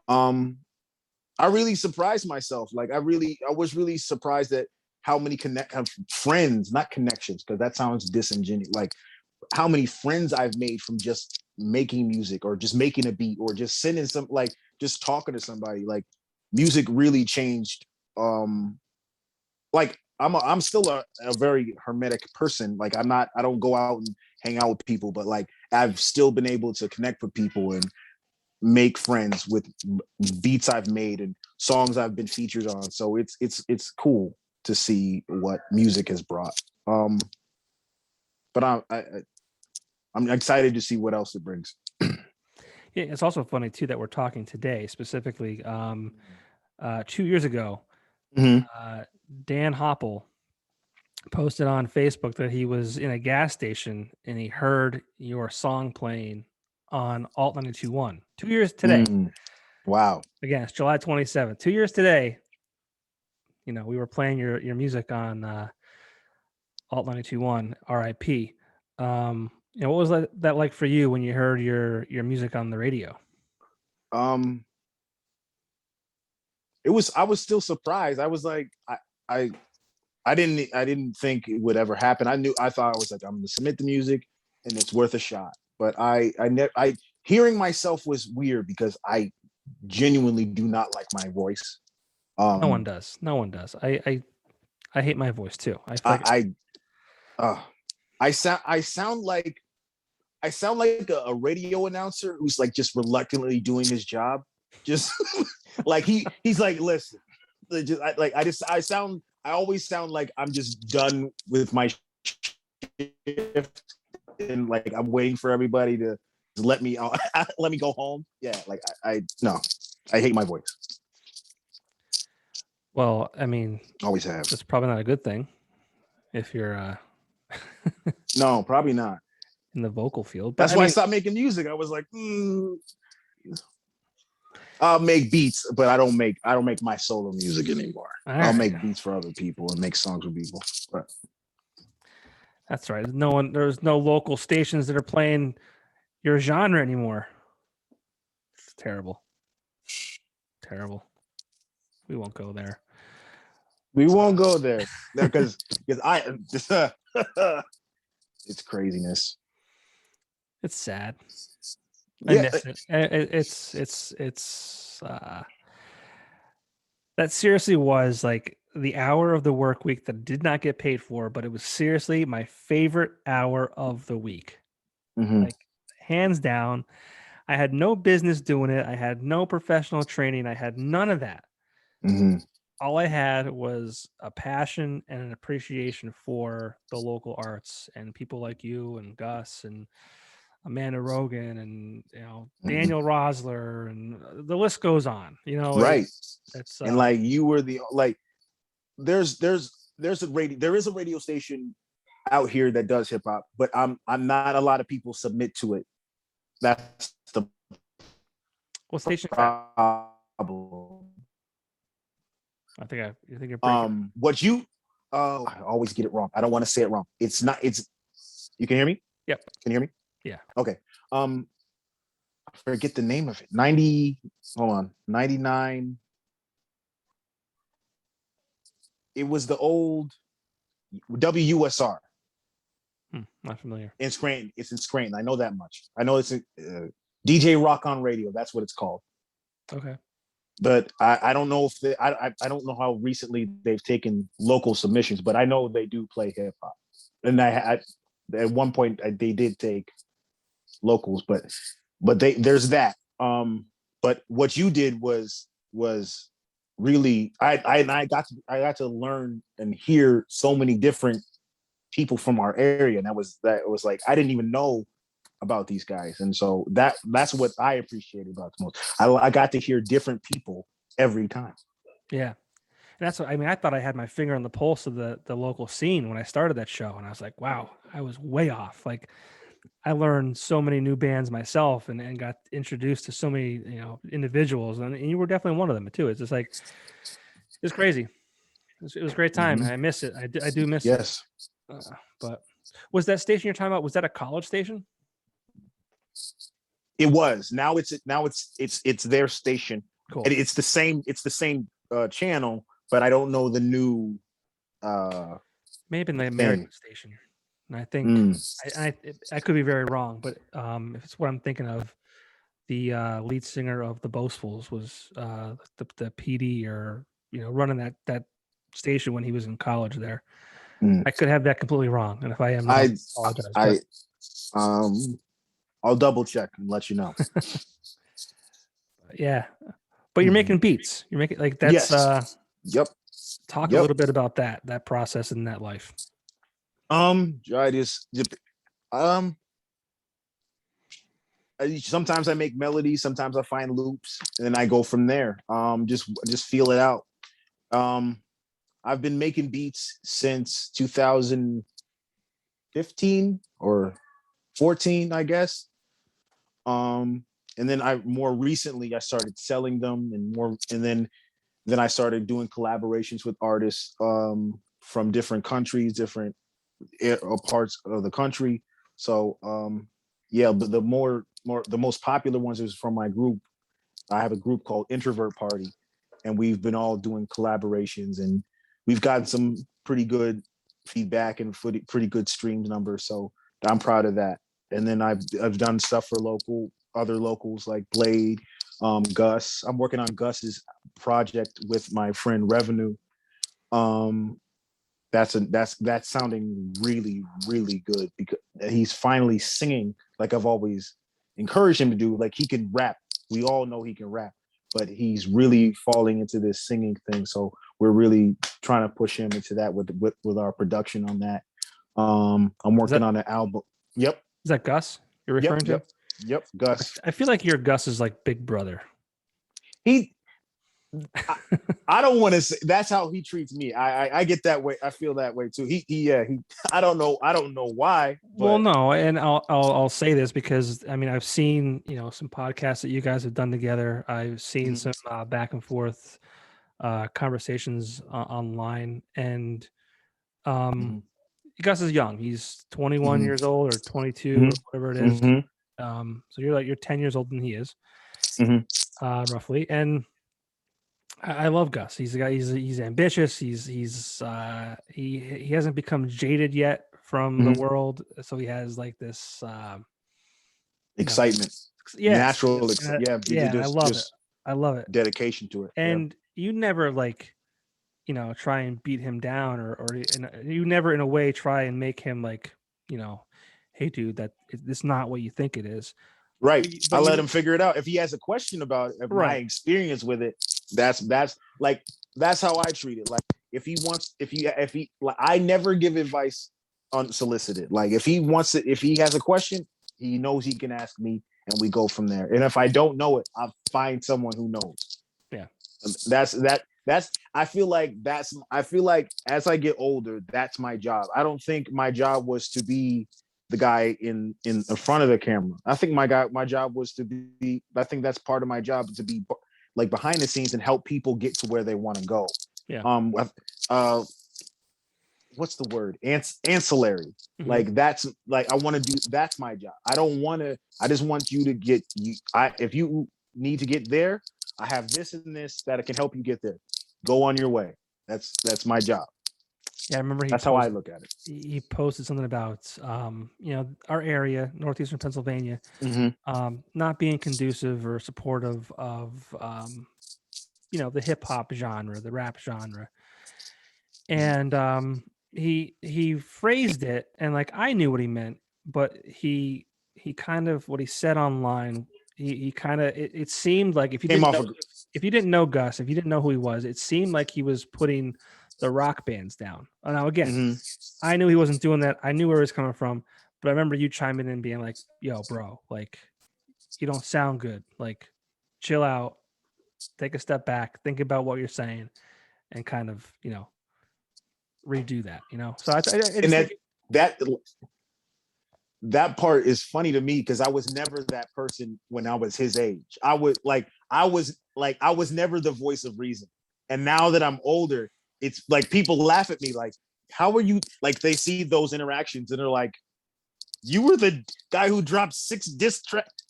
S2: um I really surprised myself. Like I was really surprised at how many have friends, not connections, because that sounds disingenuous. Like how many friends I've made from just making music or just making a beat or just sending some, like just talking to somebody. Like music really changed. Like I'm still a very hermetic person. Like I don't go out and hang out with people, but like I've still been able to connect with people and make friends with beats I've made and songs I've been featured on. So it's cool to see what music has brought. But I'm excited to see what else it brings.
S1: Yeah, it's also funny too that we're talking today specifically. 2 years ago,
S2: Mm-hmm.
S1: Dan Hopple posted on Facebook that he was in a gas station and he heard your song playing on Alt 92.1. 2 years today.
S2: Wow.
S1: Again, it's July 27th. 2 years today. We were playing your music on Alt 92.1, RIP. What was that like for you when you heard your music on the radio?
S2: Um, I was still surprised. I was like, I I didn't think it would ever happen. I thought I was like, I'm gonna submit the music and it's worth a shot. But I hearing myself was weird because I genuinely do not like my voice.
S1: No one
S2: Um
S1: does. No one does. I hate my voice too. I feel like
S2: I I sound like a radio announcer who's like just reluctantly doing his job. Just like he's like, listen, I always sound like I'm just done with my shift and like I'm waiting for everybody to let me let me go home. Yeah, like I no, I hate my voice.
S1: well, I mean,
S2: Always have.
S1: it's probably not a good thing if you're
S2: No, probably not.
S1: in the vocal field. But
S2: That's
S1: I
S2: why I
S1: mean,
S2: stopped making music. I was like, I'll make beats, but I don't make my solo music anymore.
S1: all
S2: I'll
S1: right,
S2: make beats for other people and make songs with people. But
S1: that's right. There's no local stations that are playing your genre anymore. It's terrible. Terrible. We won't go there.
S2: we won't go there because I it's craziness.
S1: It's sad. I
S2: Yeah.
S1: miss it. It's that seriously was like the hour of the work week that I did not get paid for, but it was seriously my favorite hour of the week.
S2: Mm-hmm.
S1: Like hands down. I had no business doing it. I had no professional training. I had none of that.
S2: Mm-hmm.
S1: All I had was a passion and an appreciation for the local arts and people like you and Gus and Amanda Rogan and
S2: Mm-hmm.
S1: Daniel Rosler and the list goes on.
S2: Right.
S1: It's
S2: And like you were the like there is a radio station out here that does hip hop, but I'm not a lot of people submit to it. That's the
S1: what station is that?
S2: problem.
S1: You think you're breaking.
S2: What you I always get it wrong. I don't want to say it wrong. It's not it's you can hear me?
S1: Yep.
S2: Can you hear me?
S1: Yeah.
S2: Okay. I forget the name of it. 90, hold on. 99. It was the old WUSR
S1: Not familiar.
S2: in Scranton. It's in Scranton. I know that much. I know it's DJ Rock on Radio. That's what it's called.
S1: Okay.
S2: But I don't know if I don't know how recently they've taken local submissions, but I know they do play hip hop. And I at one point they did take locals, but there's that. But what you did was really I got to learn and hear so many different people from our area, and that was like I didn't even know about these guys. And so that's what I appreciated about the most. I got to hear different people every time.
S1: Yeah. And that's what I mean. I thought I had my finger on the pulse of the local scene when I started that show, and I was like, wow, I was way off. Like, I learned so many new bands myself, and got introduced to so many individuals, and you were definitely one of them too. It's just like it's crazy. It was a great time. I miss it. I do miss it.
S2: Yes.
S1: But was that station you're talking about? Was that a college station?
S2: It was. Now it's their station.
S1: Cool.
S2: And it's the same channel, but I don't know the new
S1: maybe in the American station. And I think I could be very wrong, but if it's what I'm thinking of, the lead singer of the Boastfuls was the PD, or running that station when he was in college there. I could have that completely wrong, and if I am, I apologize.
S2: I'll double check and let you know.
S1: Yeah, but you're making beats. You're making like that's.
S2: Yes. Yep.
S1: Talk a little bit about that process in that life.
S2: Sometimes I make melodies, sometimes I find loops, and then I go from there. Just feel it out. I've been making beats since 2015 or 14, I guess. And then more recently I started selling them, and then I started doing collaborations with artists from different countries, different parts of the country. So but the most popular ones is from my group. I have a group called Introvert Party, and we've been all doing collaborations, and we've gotten some pretty good feedback and pretty good streams numbers. So I'm proud of that. And then I've done stuff for other locals like Blade, Gus. I'm working on Gus's project with my friend Revenue. That's sounding really, really good, because he's finally singing like I've always encouraged him to do. Like, he can rap. We all know he can rap, but he's really falling into this singing thing. So we're really trying to push him into that with our production on that. I'm working on an album. Yep.
S1: Is that Gus you're referring to?
S2: Yep. Gus.
S1: I feel like you're Gus's like big brother.
S2: I don't want to say that's how he treats me. I get that way. I feel that way too. He I don't know why. But...
S1: Well, no, and I'll say this because I mean I've seen some podcasts that you guys have done together. I've seen some back and forth conversations online, and Gus is young. He's 21 years old or 22 or whatever it is. So you're 10 years older than he is, roughly. And I love Gus. He's a guy. He's ambitious. He hasn't become jaded yet from the world, so he has like this
S2: excitement, natural. I love it. Dedication to it,
S1: and you never try and beat him down, or you never in a way try and make him like, hey dude, it's not what you think it is.
S2: Right. I let him figure it out. If he has a question about my experience with it, that's how I treat it. Like, if he I never give advice unsolicited. Like, if he has a question, he knows he can ask me, and we go from there. And if I don't know it, I'll find someone who knows.
S1: Yeah.
S2: I feel like as I get older, that's my job. I don't think my job was to be the guy in front of the camera. I think my job was to be, I think that's part of my job, to be like behind the scenes and help people get to where they want to go.
S1: Yeah.
S2: What's the word? Ancillary. Like, that's like, that's my job. I just want you to get if you need to get there, I have this and this that can help you get there. Go on your way. That's my job.
S1: Yeah, I remember
S2: that's how I look at it.
S1: He posted something about our area, northeastern Pennsylvania, not being conducive or supportive of the hip hop genre, the rap genre. And he phrased it, and like, I knew what he meant, but he kind of, what he said online, he kind of, it seemed like, if you didn't know Gus, if you didn't know who he was, it seemed like he was putting the rock bands down. Now again, I knew he wasn't doing that. I knew where he was coming from, But I remember you chiming in and being like, yo, bro, like, you don't sound good. Like, chill out, take a step back, think about what you're saying, and kind of, redo that, So I
S2: And
S1: just think,
S2: that that part is funny to me because I was never that person when I was his age. I was never the voice of reason. And now that I'm older, it's like people laugh at me like, how are you, like they see those interactions and they're like, you were the guy who dropped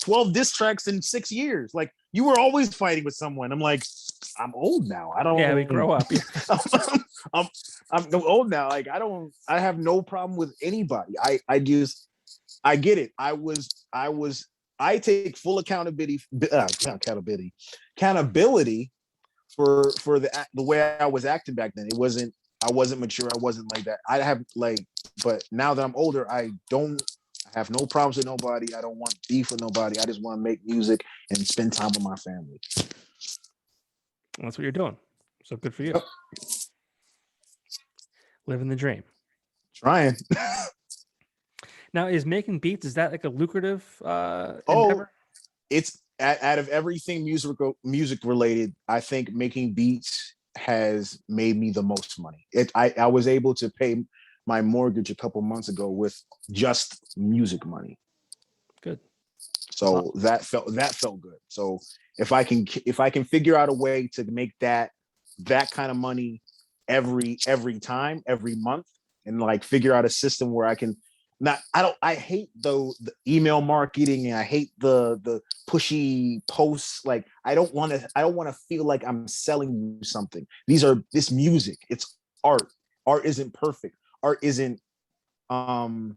S2: 12 diss tracks in 6 years. Like you were always fighting with someone. I'm like, I'm old now. I don't.
S1: yeah, we grow up. Yeah.
S2: I'm, I'm old now. Like I have no problem with anybody. I get it. I take full accountability for the way I was acting back then. I wasn't mature. I wasn't like that. But now that I'm older, I have no problems with nobody. I don't want beef with nobody. I just want to make music and spend time with my family.
S1: That's what you're doing. So good for you.
S2: Yep.
S1: Living the dream.
S2: Trying.
S1: Now, is making beats, is that like a lucrative endeavor?
S2: It's out of everything music related, I think making beats has made me the most money. I was able to pay my mortgage a couple months ago with just music money.
S1: Good.
S2: So that felt good. So if I can figure out a way to make that kind of money every time, every month, and like figure out a system where I can I hate the email marketing, and I hate the pushy posts. Like I don't want to feel like I'm selling you something. This music, it's art. Art isn't perfect. Art isn't cookie,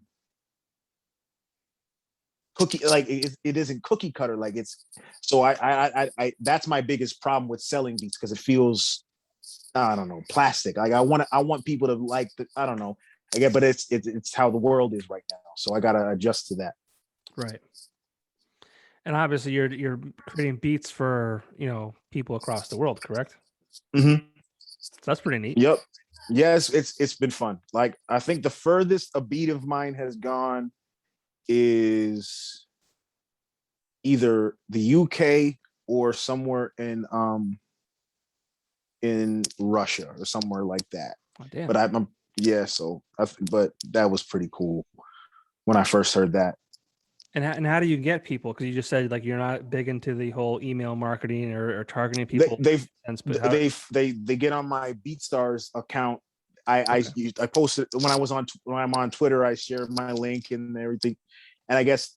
S2: like it isn't cookie cutter. Like it's, so I that's my biggest problem with selling beats, because it feels, I don't know, plastic. Like I want people to like I don't know. Again, but it's how the world is right now. So I gotta adjust to that.
S1: Right. And obviously you're creating beats for, people across the world, correct?
S2: Mm-hmm.
S1: So that's pretty neat.
S2: Yep. Yes, it's been fun. Like I think the furthest a beat of mine has gone is either the UK or somewhere in Russia or somewhere like that.
S1: Oh, damn.
S2: But but that was pretty cool when I first heard that.
S1: And how do you get people? Because you just said like you're not big into the whole email marketing or targeting people.
S2: They get on my BeatStars account. I posted when I'm on Twitter. I share my link and everything, and I guess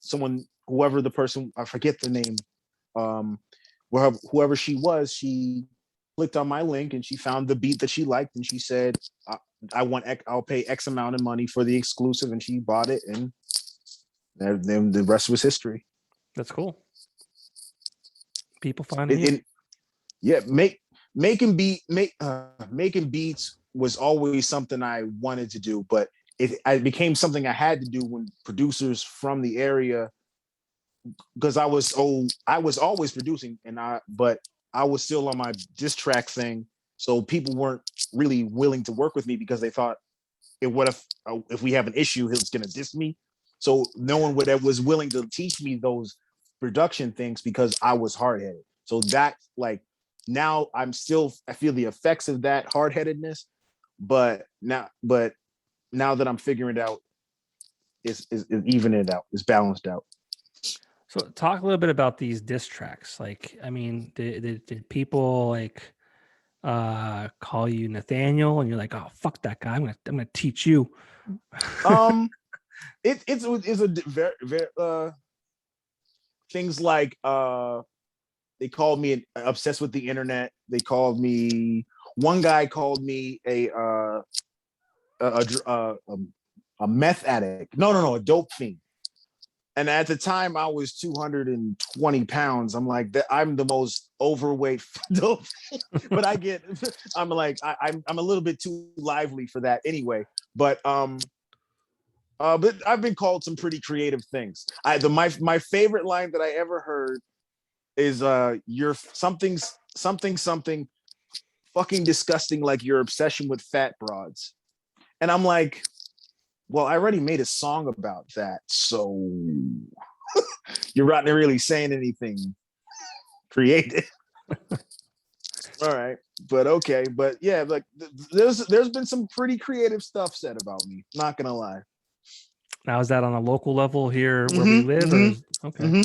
S2: whoever the person, I forget the name, whoever she was, she clicked on my link and she found the beat that she liked, and she said, I'll pay X amount of money for the exclusive, and she bought it, and then the rest was history.
S1: That's cool. People finding you.
S2: Yeah, making beats was always something I wanted to do, but it became something I had to do when producers from the area, because I was always producing, but I was still on my diss track thing, so people weren't really willing to work with me because they thought, what if we have an issue, he's gonna diss me. So no one was willing to teach me those production things because I was hard headed. So that, like, now I feel the effects of that hard headedness, but now that I'm figuring it out, it's even it out, it's balanced out.
S1: So talk a little bit about these diss tracks. Like, I mean, did people like call you Nathaniel and you're like, oh fuck that guy, I'm gonna teach you?
S2: It's a very, very things like they called me obsessed with the internet. They called me, one guy called me a meth addict. No, a dope fiend. And at the time I was 220 pounds. I'm like, I'm the most overweight dope. But I'm like, I'm a little bit too lively for that anyway. But I've been called some pretty creative things. My favorite line that I ever heard is you're something fucking disgusting, like your obsession with fat broads. And I'm like, Well, I already made a song about that, so you're not really saying anything creative. All right, but okay, but yeah, like there's been some pretty creative stuff said about me. Not gonna lie.
S1: Now, is that on a local level here where we
S2: Mm-hmm.
S1: live, or is
S2: Mm-hmm.
S1: okay?
S2: Mm-hmm.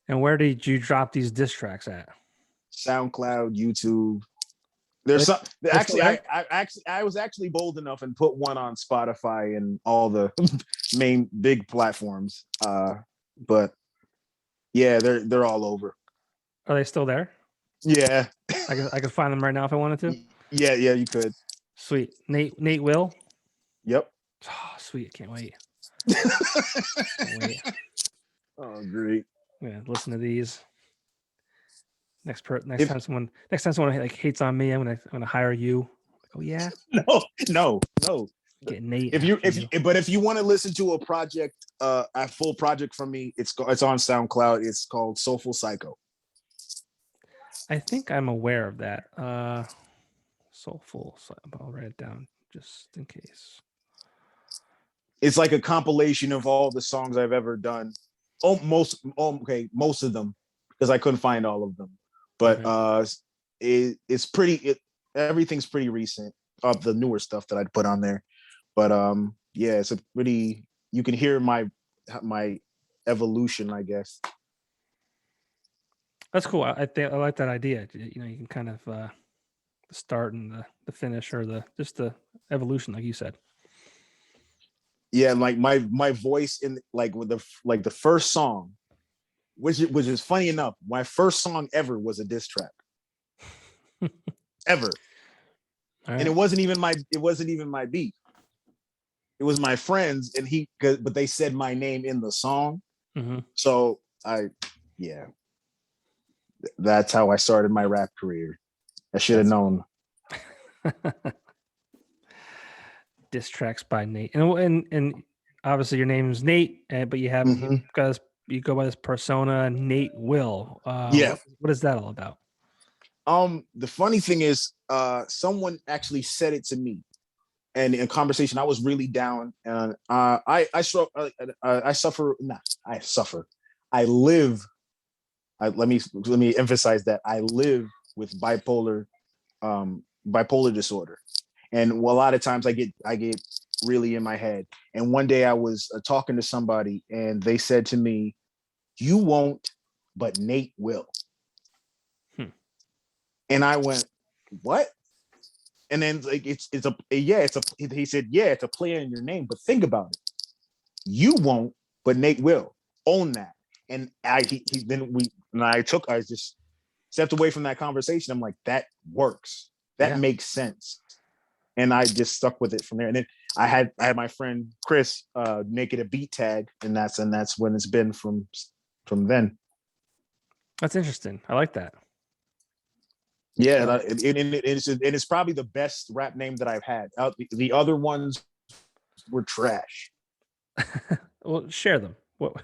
S1: And where did you drop these diss tracks at?
S2: SoundCloud, YouTube.
S1: Are
S2: There's
S1: they,
S2: some
S1: they still
S2: actually.
S1: there?
S2: I was actually bold enough and put one on Spotify and all the main big platforms. But yeah, they're all over.
S1: Are they still there?
S2: Yeah,
S1: I could find them right now if I wanted to.
S2: yeah, you could.
S1: Sweet. Nate Will.
S2: Yep.
S1: Oh, sweet. Can't wait. Can't wait.
S2: Oh, great.
S1: Yeah, listen to these. Next
S2: If
S1: time someone like hates on me, I'm gonna hire you. Like, oh yeah,
S2: no.
S1: get Nate
S2: If
S1: after you.
S2: but if you want to listen to a full project from me, it's on SoundCloud. It's called Soulful Psycho.
S1: I think I'm aware of that. Soulful. So I'll write it down just in case.
S2: It's like a compilation of all the songs I've ever done. Most of them, because I couldn't find all of them. But it's pretty. Everything's pretty recent of the newer stuff that I'd put on there. But yeah, it's a pretty. You can hear my evolution, I guess.
S1: That's cool. I think I like that idea. You know, you can kind of the start and the finish, or the evolution, like you said.
S2: Yeah, like my voice in like with the first song, which is funny enough, my first song ever was a diss track. Ever.
S1: Right.
S2: And it wasn't even my beat. It was my friends, and but they said my name in the song.
S1: Mm-hmm.
S2: So yeah, that's how I started my rap career. I should have known.
S1: Diss tracks by Nate, and obviously your name is Nate, but you have you go by this persona, Nate Will.
S2: Yeah.
S1: What is that all about?
S2: The funny thing is, someone actually said it to me, and in conversation, I was really down, and I suffer. Not I suffer. I live. Let me emphasize that I live with bipolar disorder, and a lot of times I get really in my head. And one day I was talking to somebody, and they said to me, "You won't, but Nate will." And I went, "What?" And then like he said, "Yeah, it's a play in your name, but think about it. You won't, but Nate will. Own that." And I just stepped away from that conversation. I'm like, that works. That makes sense. And I just stuck with it from there. And then I had my friend Chris make it a beat tag, and that's when it's been from then.
S1: That's interesting. I like that.
S2: Yeah, it's probably the best rap name that I've had. The other ones were trash.
S1: Well, share them. What?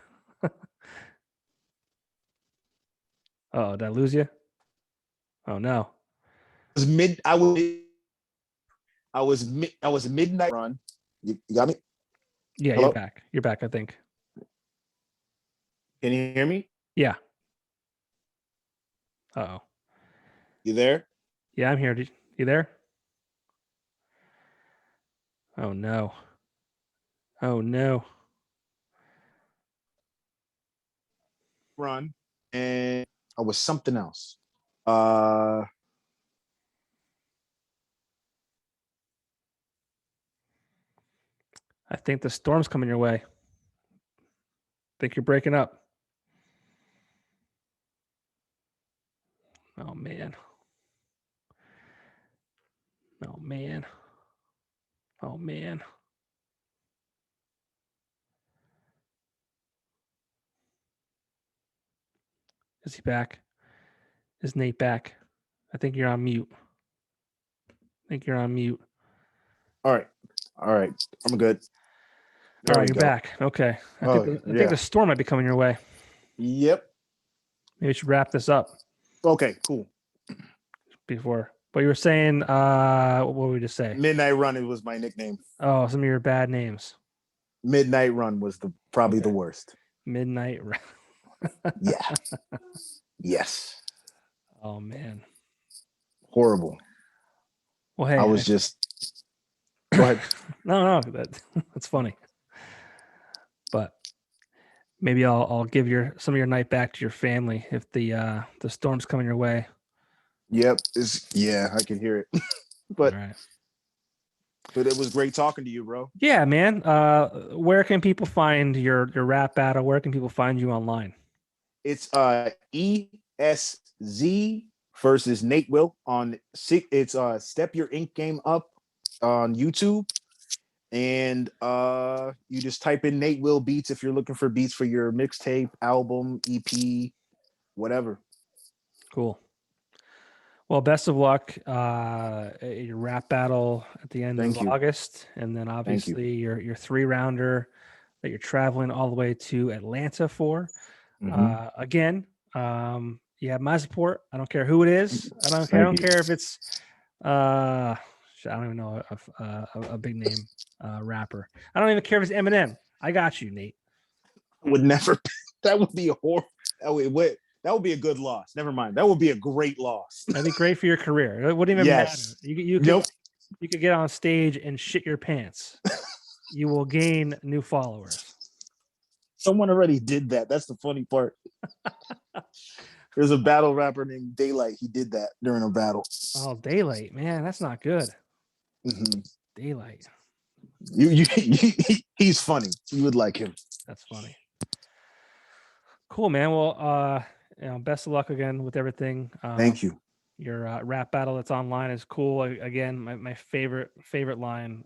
S1: Oh, did I lose you? Oh no.
S2: I was midnight run. You got me?
S1: Yeah,
S2: Hello?
S1: you're back. You're back, I think.
S2: Can you hear me?
S1: Yeah. Uh-oh.
S2: You there?
S1: Yeah, I'm here. You there? Oh no. Oh no.
S2: Run, and I was something else.
S1: I think the storm's coming your way. Think you're breaking up. Oh man. Oh man. Oh man. Is he back? Is Nate back? I think you're on mute.
S2: All right. I'm good.
S1: All right, you're back. Okay. I think the storm might be coming your way.
S2: Yep.
S1: Maybe we should wrap this up
S2: Okay, cool.
S1: before But you were saying, what would we just say?
S2: Midnight Run, it was my nickname.
S1: Oh, some of your bad names.
S2: Midnight Run was probably the worst.
S1: Midnight Run.
S2: Yeah. Yes.
S1: Oh man.
S2: Horrible.
S1: Well, hey,
S2: I was just go ahead.
S1: no, that's funny. But maybe I'll give some of your night back to your family if the storm's coming your way.
S2: Yep. I can hear it. But
S1: All right.
S2: But it was great talking to you, bro.
S1: Yeah, man. Where can people find your rap battle? Where can people find you online?
S2: It's ESZ versus Nate Will on it's Step Your Ink Game Up on YouTube. And you just type in Nate Will beats if you're looking for beats for your mixtape, album, EP, whatever.
S1: Cool. Well, best of luck. Your rap battle at the end of August, and then obviously your 3-rounder that you're traveling all the way to Atlanta for. Again, you have my support. I don't care who it is. I don't care if it's I don't even know a big name rapper. I don't even care if it's Eminem. I got you, Nate.
S2: Would never. That would be a horror. That would be a good loss. Never mind. That would be a great loss.
S1: That'd be great for your career. It wouldn't even matter. You could get on stage and shit your pants. You will gain new followers.
S2: Someone already did that. That's the funny part. There's a battle rapper named Daylight. He did that during a battle.
S1: Oh, Daylight, man, that's not good. Daylight.
S2: He's funny. You would like him.
S1: That's funny. Cool, man. Well, best of luck again with everything.
S2: Thank you.
S1: Your rap battle that's online is cool. Again, my favorite line.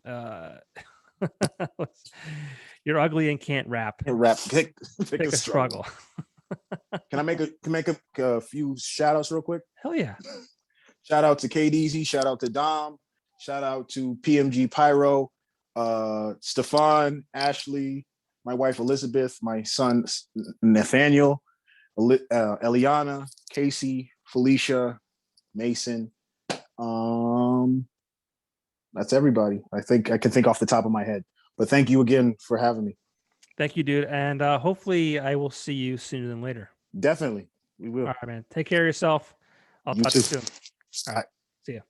S1: You're ugly and can't rap.
S2: Pick a struggle. Can I make a few shout outs real quick?
S1: Hell yeah.
S2: Shout out to KDZ, shout out to Dom, shout out to PMG Pyro, Stefan, Ashley, my wife Elizabeth, my son Nathaniel, Eliana, Casey, Felicia, Mason. That's everybody. I think I can think off the top of my head. But thank you again for having me.
S1: Thank you, dude. And hopefully I will see you sooner than later.
S2: Definitely. We will.
S1: All right, man. Take care of yourself. I'll talk to you soon. All right. See ya.